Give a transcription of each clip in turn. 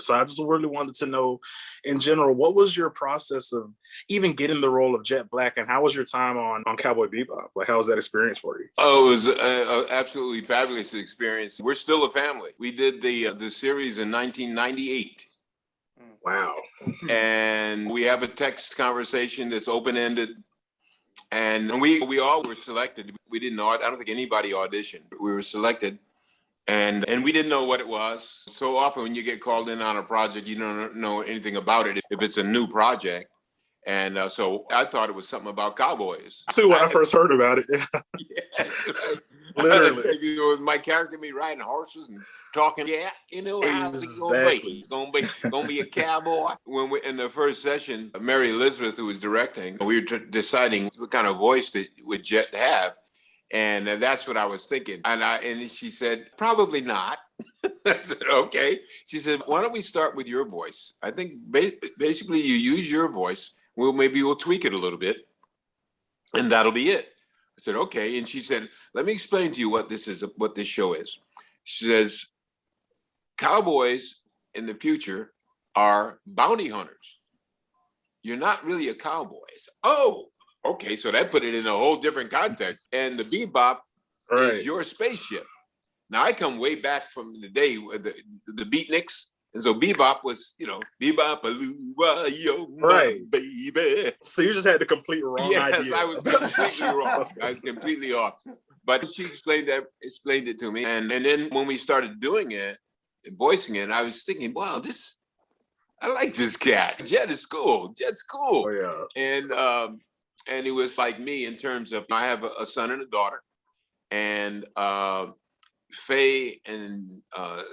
So I just really wanted to know, in general, what was your process of even getting the role of Jet Black, and how was your time on Cowboy Bebop? Like, how was that experience for you? Oh, it was an absolutely fabulous experience. We're still a family. We did the series in 1998. Wow. And we have a text conversation that's open-ended. And we all were selected. We didn't know. I don't think anybody auditioned. We were selected. And we didn't know what it was. So often when you get called in on a project, you don't know anything about it if it's a new project. And so I thought it was something about cowboys. Too, when I first heard about it. Yes, right. Literally. You know, my character me riding horses and talking. Yeah, you know how it's gonna be. It's gonna be a cowboy. When we in the first session, Mary Elizabeth, who was directing, we were deciding what kind of voice that would Jet have. And that's what I was thinking. And she said, probably not. I said, okay. She said, why don't we start with your voice? I think basically you use your voice. Maybe we'll tweak it a little bit and that'll be it. I said, okay. And she said, let me explain to you what this show is. She says, cowboys in the future are bounty hunters. You're not really a cowboy. I said, oh, okay, so that put it in a whole different context. And the Bebop is your spaceship. Now, I come way back from the day with the beatniks. And so Bebop was, you know, Bebop-a-loo-wah, yo, my baby. So you just had the complete wrong idea. Yes, I was completely wrong. I was completely off. But she explained it to me. And then when we started doing it and voicing it, I was thinking, wow, I like this cat. Jet is cool. Jet's cool. Oh, yeah. And he was like me in terms of, I have a son and a daughter, and Faye and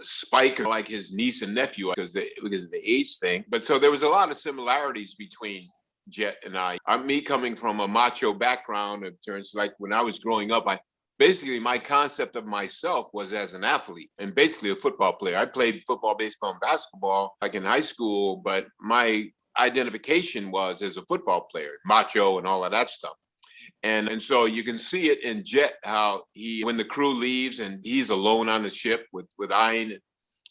Spike are like his niece and nephew because of the age thing. But so there was a lot of similarities between Jet and I. Me coming from a macho background in terms like when I was growing up, basically my concept of myself was as an athlete and basically a football player. I played football, baseball, and basketball like in high school, but my identification was as a football player, macho and all of that stuff. And so you can see it in Jet, how when the crew leaves and he's alone on the ship with Ayn,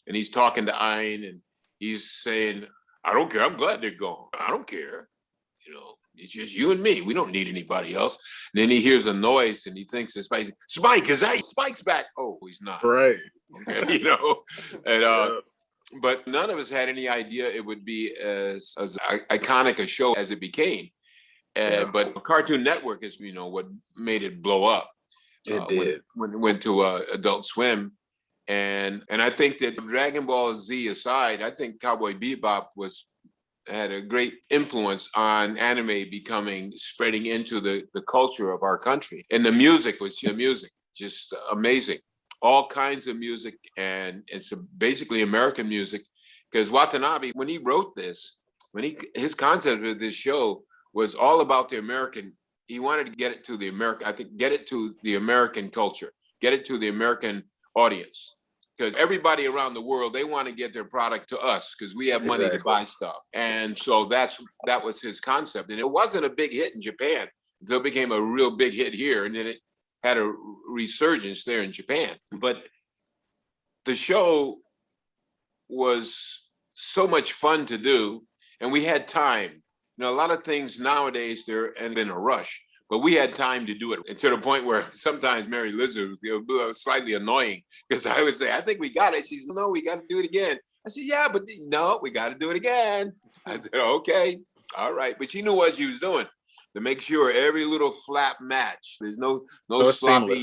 and he's talking to Ayn and he's saying, I don't care, I'm glad they're gone. I don't care. You know, it's just you and me. We don't need anybody else. And then he hears a noise and he thinks it's Spike, Spike's back. Oh, he's not. Right. You know, and but none of us had any idea it would be as iconic a show as it became. But Cartoon Network is, you know, what made it blow up. It did. When it went to Adult Swim. And I think that Dragon Ball Z aside, I think Cowboy Bebop had a great influence on anime spreading into the culture of our country. And the music was just amazing. All kinds of music, and it's basically American music, because Watanabe, when he wrote this, his concept of this show was all about the American. He wanted to get it to the American culture, get it to the American audience, because everybody around the world, they want to get their product to us because we have money to buy stuff. And so that was his concept. And it wasn't a big hit in Japan until it became a real big hit here. And then it had a resurgence there in Japan. But the show was so much fun to do, and we had time. You know, a lot of things nowadays, they're in a rush, but we had time to do it. And to the point where sometimes Mary Elizabeth was slightly annoying, because I would say, I think we got it. She said, no, we got to do it again. I said, yeah, but no, we got to do it again. I said, okay, all right. But she knew what she was doing, to make sure every little flap match. There's no sloppy,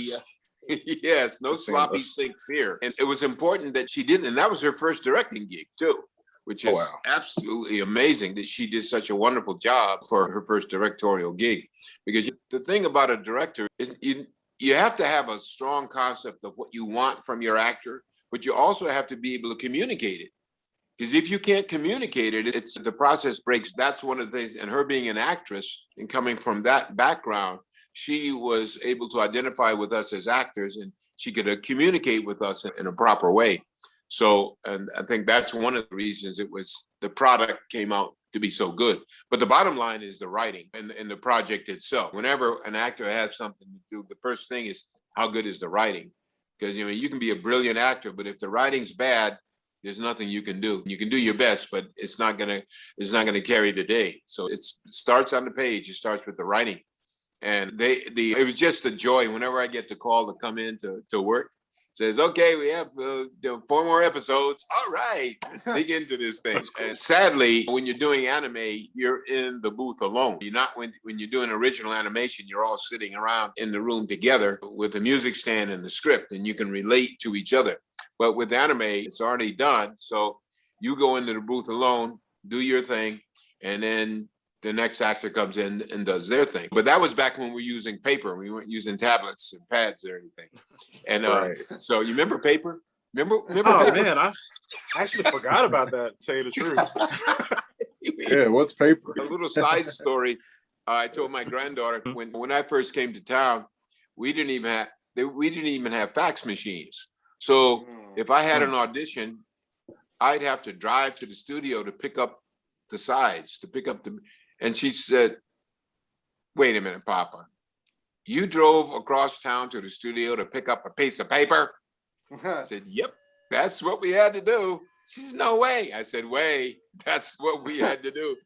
yes, no sloppy sink fear. And it was important that she did, and that was her first directing gig too, which is absolutely amazing that she did such a wonderful job for her first directorial gig. Because the thing about a director is you have to have a strong concept of what you want from your actor, but you also have to be able to communicate it. Because if you can't communicate it, the process breaks. That's one of the things. And her being an actress and coming from that background, she was able to identify with us as actors, and she could communicate with us in a proper way. So, and I think that's one of the reasons the product came out to be so good. But the bottom line is the writing and the project itself. Whenever an actor has something to do, the first thing is, how good is the writing? Because, you know, you can be a brilliant actor, but if the writing's bad, there's nothing you can do. You can do your best, but it's not gonna carry the day. So it starts on the page. It starts with the writing, and it was just a joy whenever I get the call to come in to work. Says, okay, we have 4 more episodes. All right, let's dig into this thing. Cool. And sadly, when you're doing anime, you're in the booth alone. You're not when you're doing original animation, you're all sitting around in the room together with the music stand and the script, and you can relate to each other. But with anime, it's already done. So you go into the booth alone, do your thing, and then the next actor comes in and does their thing. But that was back when we were using paper. We weren't using tablets and pads or anything. And right. So you remember paper? Remember oh, paper? Man, I actually forgot about that, to tell you the truth. Yeah, what's paper? A little side story. I told my granddaughter when I first came to town, we didn't even have fax machines. So if I had an audition, I'd have to drive to the studio to pick up the sides, and she said, wait a minute, Papa, you drove across town to the studio to pick up a piece of paper? I said, yep, that's what we had to do. She said, no way. I said, way, that's what we had to do.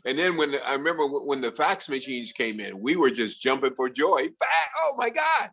And then I remember when the fax machines came in, we were just jumping for joy. Oh my God,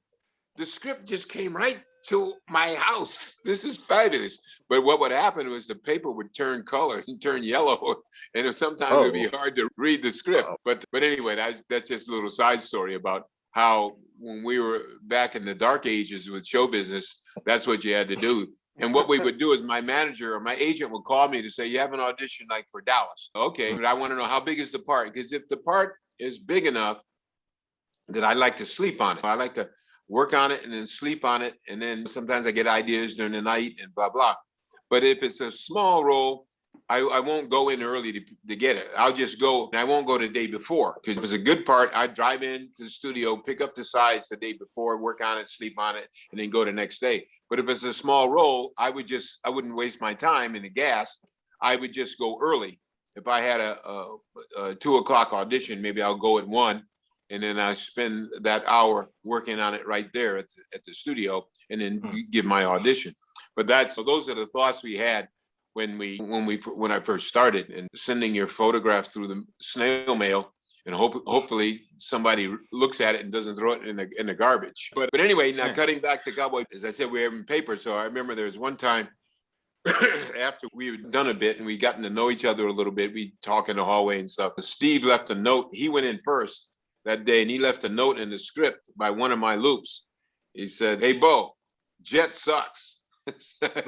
the script just came right to my house. This is fabulous. But what would happen was the paper would turn color and turn yellow, and sometimes it would be hard to read the script. But anyway, that's just a little side story about how when we were back in the dark ages with show business, that's what you had to do. And what we would do is my manager or my agent would call me to say, you have an audition like for Dallas. Okay, but I want to know how big is the part? Because if the part is big enough, that I like to sleep on it. I like to work on it and then sleep on it. And then sometimes I get ideas during the night and blah, blah. But if it's a small role, I won't go in early to get it. I'll just go, and I won't go the day before. Because if it's a good part, I drive into the studio, pick up the sides the day before, work on it, sleep on it, and then go the next day. But if it's a small role, I wouldn't waste my time in the gas. I would just go early. If I had a 2 o'clock audition, maybe I'll go at 1. And then I spend that hour working on it right there at the studio, and then give my audition. But those are the thoughts we had when I first started, and sending your photograph through the snail mail, and hopefully somebody looks at it and doesn't throw it in the garbage. But anyway, now cutting back to Cowboy, as I said, we were having paper. So I remember there was one time after we had done a bit and we gotten to know each other a little bit, we talk in the hallway and stuff. Steve left a note. He went in first that day, and he left a note in the script by one of my loops. He said, "Hey, Beau, Jet sucks." It's like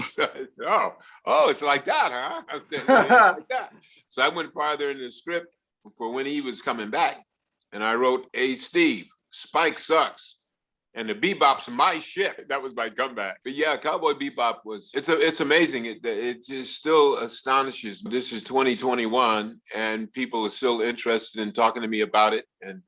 that, huh? I said, yeah, like that. So I went farther in the script for when he was coming back, and I wrote, "Hey, Steve, Spike sucks, and the Bebop's my shit." That was my comeback. But yeah, Cowboy Bebop it's amazing. It just still astonishes. This is 2021, and people are still interested in talking to me about it and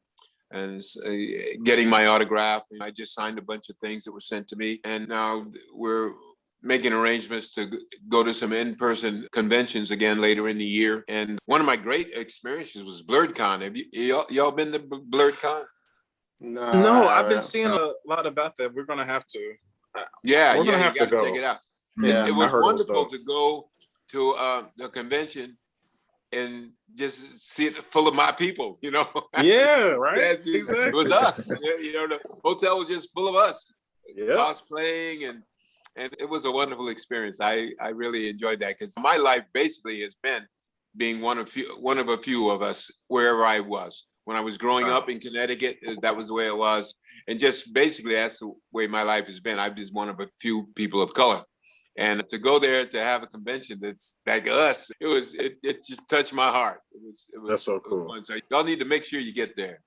getting my autograph. I just signed a bunch of things that were sent to me, and now we're making arrangements to go to some in-person conventions again later in the year. And one of my great experiences was BlurredCon. Have y'all been to BlurredCon? No, I've been seeing a lot about that. We're gonna have to. You got to check it out. Yeah, it was wonderful to go to a convention and just see it full of my people, you know? Yeah, right. Exactly. It was us. The hotel was just full of us, cosplaying, and it was a wonderful experience. I really enjoyed that, because my life basically has been being one of a few of us wherever I was. When I was growing up in Connecticut, that was the way it was. And just basically that's the way my life has been. I'm just one of a few people of color. And to go there to have a convention that's like us, it just touched my heart. It was that's so cool. Fun. So y'all need to make sure you get there.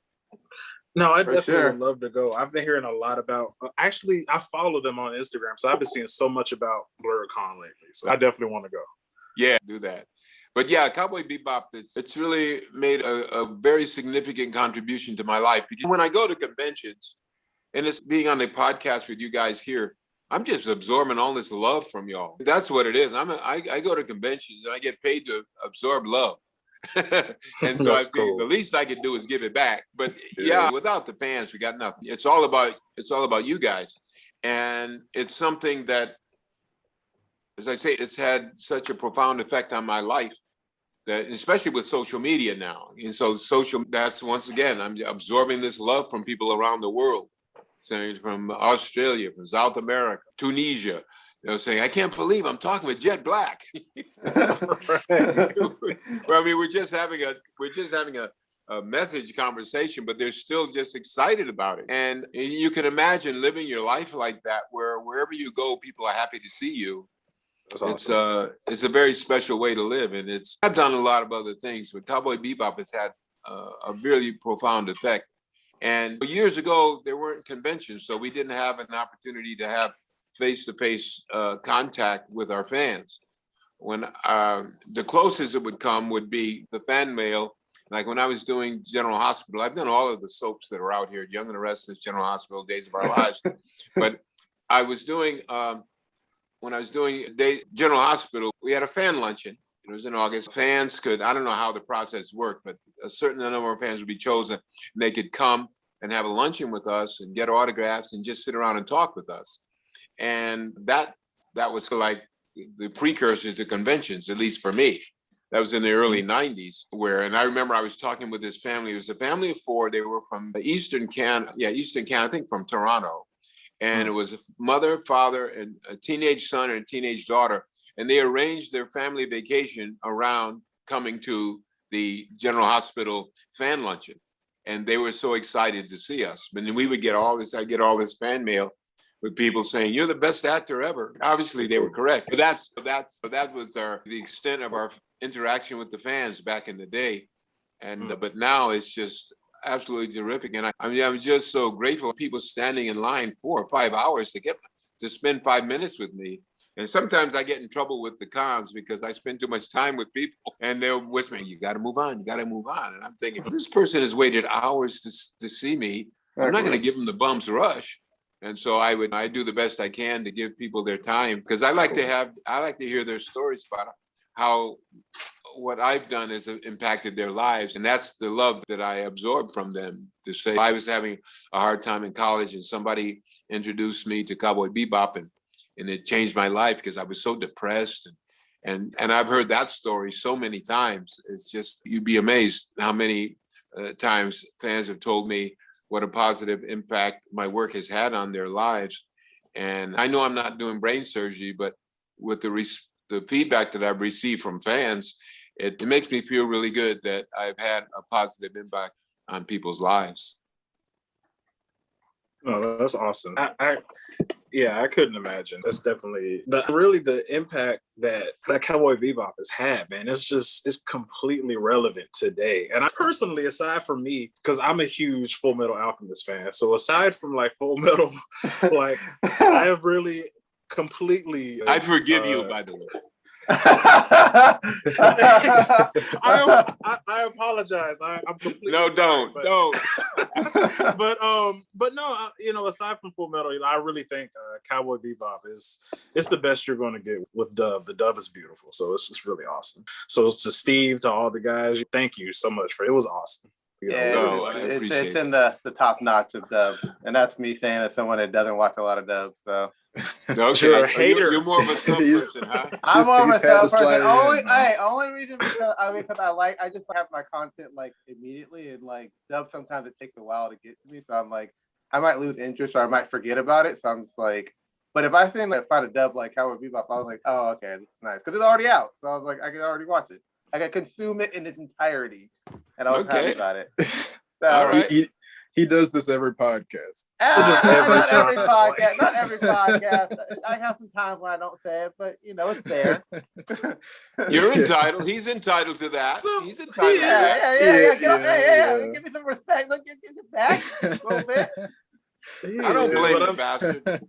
No, I definitely would love to go. I've been hearing a lot about. Actually, I follow them on Instagram, so I've been seeing so much about BlurredCon lately. So I definitely want to go. Yeah, do that. But yeah, Cowboy Bebop, it's really made a very significant contribution to my life. Because when I go to conventions, and it's being on the podcast with you guys here, I'm just absorbing all this love from y'all. That's what it is. I go to conventions and I get paid to absorb love. And so I feel the least I can do is give it back. But yeah, without the fans, we got nothing. It's all about you guys. And it's something that as I say, it's had such a profound effect on my life that, especially with social media now. And so that's once again, I'm absorbing this love from people around the world, saying from Australia, from South America, Tunisia, saying, I can't believe I'm talking with Jet Black. Well, I mean, we're just having a message conversation, but they're still just excited about it. And you can imagine living your life like that, where wherever you go, people are happy to see you. That's awesome. It's a very special way to live. And I've done a lot of other things, but Cowboy Bebop has had a really profound effect. And years ago, there weren't conventions, so we didn't have an opportunity to have face-to-face contact with our fans. When the closest it would come would be the fan mail. Like when I was doing General Hospital, I've done all of the soaps that are out here, Young and the Restless, General Hospital, Days of Our Lives. But I was doing, when I was doing General Hospital, we had a fan luncheon. It was in August. Fans could, I don't know how the process worked, but a certain number of fans would be chosen. And they could come and have a luncheon with us and get autographs and just sit around and talk with us. And that was like the precursors to conventions, at least for me. That was in the early 90s and I remember I was talking with this family. It was a family of 4. They were from Eastern Canada, I think from Toronto. And it was a mother, father, and a teenage son and a teenage daughter. And they arranged their family vacation around coming to the General Hospital fan luncheon. And they were so excited to see us. And we would get I'd get all this fan mail with people saying, you're the best actor ever. Obviously they were correct. But that was the extent of our interaction with the fans back in the day. And but now it's just absolutely terrific. And I'm just so grateful. People standing in line 4 or 5 hours to spend 5 minutes with me. And sometimes I get in trouble with the cons because I spend too much time with people and they'll whisper, you got to move on, you got to move on. And I'm thinking, this person has waited hours to see me. I'm not going to give them the bum's rush. And so I do the best I can to give people their time, because I like to hear their stories about how what I've done has impacted their lives. And that's the love that I absorb from them. To say I was having a hard time in college and somebody introduced me to Cowboy Bebop and it changed my life because I was so depressed. And I've heard that story so many times. It's just, you'd be amazed how many times fans have told me what a positive impact my work has had on their lives. And I know I'm not doing brain surgery, but with the feedback that I've received from fans, it makes me feel really good that I've had a positive impact on people's lives. Oh, that's awesome. I couldn't imagine. That's definitely the impact that Cowboy Bebop has had, man. It's completely relevant today. And I personally, aside from me, because I'm a huge Full Metal Alchemist fan, so aside from like Full Metal, like I have really completely. I forgive you, by the way. I apologize. I'm completely sorry, don't. But no, aside from Full Metal, I really think Cowboy Bebop it's the best you're going to get with dub. The dub is beautiful, so it's just really awesome. So to Steve, to all the guys, thank you so much it was awesome. It's in the top notch of dubs, and that's me saying as someone that doesn't watch a lot of dubs. So. Okay. You're a hater. You're more of a sub person, huh? I'm more of a sub person. Only reason because I just have my content like immediately, and like dub sometimes it takes a while to get to me. So I'm like, I might lose interest or I might forget about it. So I'm just like, but if I find a dub like Cowboy Bebop, I was like, oh, okay, this is nice because it's already out. So I was like, I can already watch it. I can consume it in its entirety, and I was happy about it. So, all right. He does this every podcast. Not every podcast. I have some times when I don't say it, but it's there. You're entitled. He's entitled to that. He's entitled to that. Yeah. Give me some respect. Look, get it back a little bit. I don't blame the bastard. I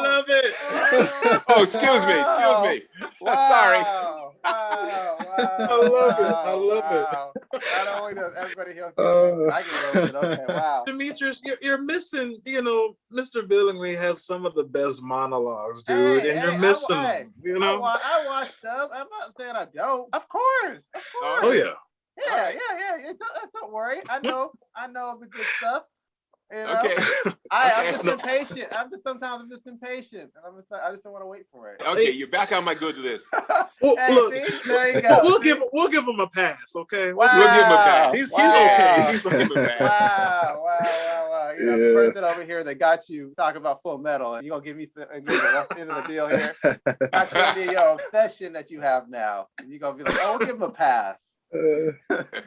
love it. Oh, excuse me. Wow. Sorry. Wow. I love it. Not only does everybody here, I can love it. Okay, wow. Demetrius, you're missing, Mr. Billingslea has some of the best monologues, dude, and you're missing them, I watch stuff. I'm not saying I don't. Of course. Oh, yeah. Yeah. Don't worry. I know of the good stuff. You know? Okay. I'm just impatient. Sometimes I'm just impatient. And I just don't want to wait for it. Okay, you're back on my good list. Well, Hey, look, see? There you go. we'll give him a pass, okay? Wow. We'll give him a pass. He's Wow. okay. He's okay. Give him a pass. Wow. You know, the person over here that got you talking about Full Metal, and you're going to give me the end of the deal here? That's going to be your obsession that you have now. And you're going to be like, oh, we'll give him a pass.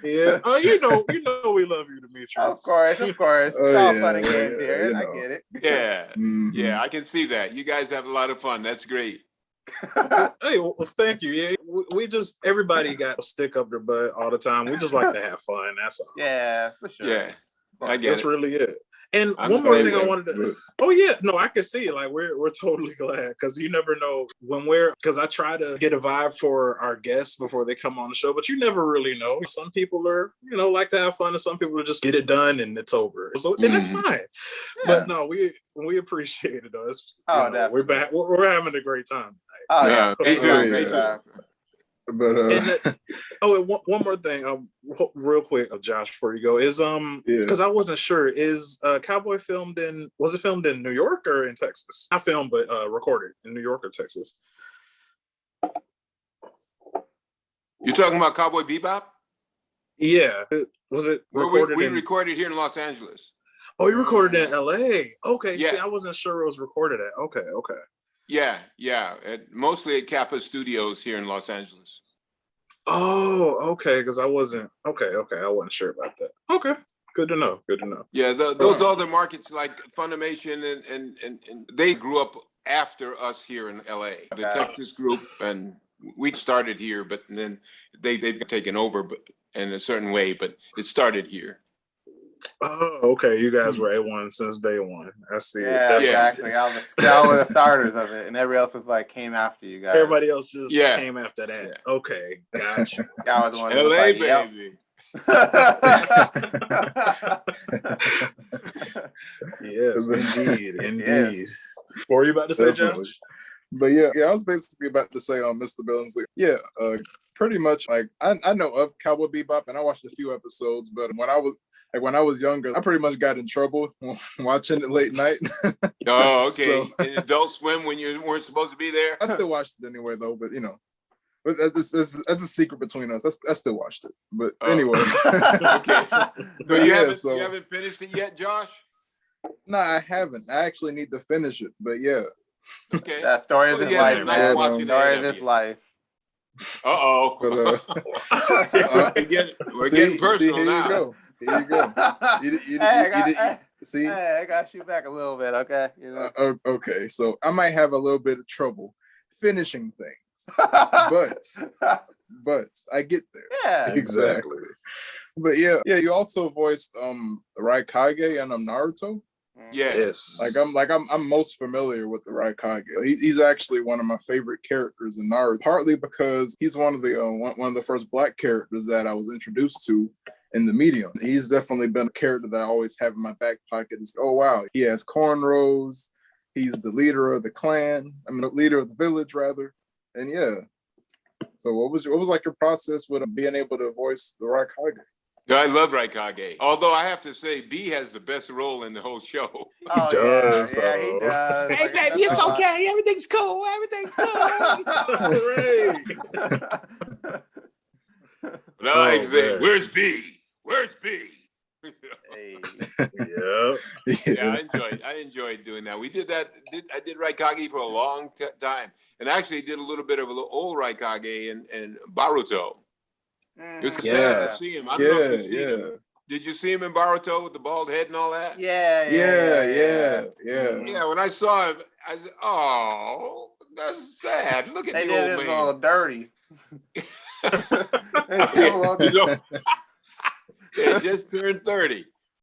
Yeah. Oh, you know we love you, Dmitri. Of course. It's all fun and games here. I get it. Yeah. Mhm. Yeah, I can see that. You guys have a lot of fun. That's great. Hey, well, thank you. Yeah, we just everybody got a stick up their butt all the time. We just like to have fun. That's all. Yeah, for sure. Yeah, I get That's it. really it. And I'm one the more same thing I way. wanted to. Oh yeah, no, I can see. Like we're totally glad because you never know when because I try to get a vibe for our guests before they come on the show, but you never really know. Some people are like to have fun, and some people just get it done and it's over. So and it's fine. Yeah. But no, we appreciate it though. It's, definitely. we're back. We're having a great time. Oh yeah, Me too. Me Yeah. too. But And one more thing, real quick, Josh, before you go, is because I wasn't sure, is Cowboy was it filmed in New York or in Texas? Not filmed, but recorded in New York or Texas. You're talking about Cowboy Bebop? Yeah, was it recorded? We recorded here in Los Angeles. Oh, you recorded in L.A. Okay, Yeah. see, I wasn't sure it was recorded at. Okay. Yeah. Mostly at Kappa Studios here in Los Angeles. Oh, okay, because I wasn't. Okay, I wasn't sure about that. Okay, good to know. Yeah, those other markets like Funimation and they grew up after us here in LA. The Texas group, and we started here, but then they've taken over in a certain way, but it started here. Oh, okay. You guys were A1 since day one. I see. Yeah, exactly. Y'all were the starters of it, and everybody else was like came after you guys. Everybody else just came after that. Yeah. Okay, gotcha. Y'all were the ones LA, like, baby. Yes, indeed. Yes. What were you about to say, Definitely. Josh? But yeah, I was basically about to say Mr. Billingslea. Yeah, pretty much like I know of Cowboy Bebop and I watched a few episodes, but when I was younger, I pretty much got in trouble watching it late night. Oh, okay. So, In Adult Swim when you weren't supposed to be there? I still watched it anyway though, but but that's a secret between us. I still watched it. But anyway. Okay. So But you yeah, haven't finished it yet, Josh? No, I haven't. I actually need to finish it. But yeah. Okay. That story of Well, his yeah, life, nice man. watching Story of that of his you. life. Uh-oh. But We're getting personal here now. you go. Here you go. See? Hey, I got you back a little bit, okay? Okay, so I might have a little bit of trouble finishing things, but I get there. Yeah. Exactly. But yeah, you also voiced Raikage and Naruto. Yes. I'm most familiar with the Raikage. He's actually one of my favorite characters in Naruto, partly because he's one of the first Black characters that I was introduced to in the medium. He's definitely been a character that I always have in my back pocket. It's, oh wow, he has cornrows. He's the leader of the clan. The leader of the village rather. And yeah. So what was like your process with being able to voice the Raikage? I love Raikage. Although I have to say, B has the best role in the whole show. Oh, does, yeah, he does. Hey, baby, it's okay. Everything's cool. Everything's cool. But I like to say, where's B? Where's B? Hey. Yeah, I enjoyed doing that. We did that. I did Raikage for a long time, and actually did a little bit of old Raikage in Baruto. It was sad to see him. I don't know if you've seen him. Did you see him in Baruto with the bald head and all that? Yeah. When I saw him, I said, "Oh, that's sad. Look at They the did old it man." a little dirty. They just turned 30.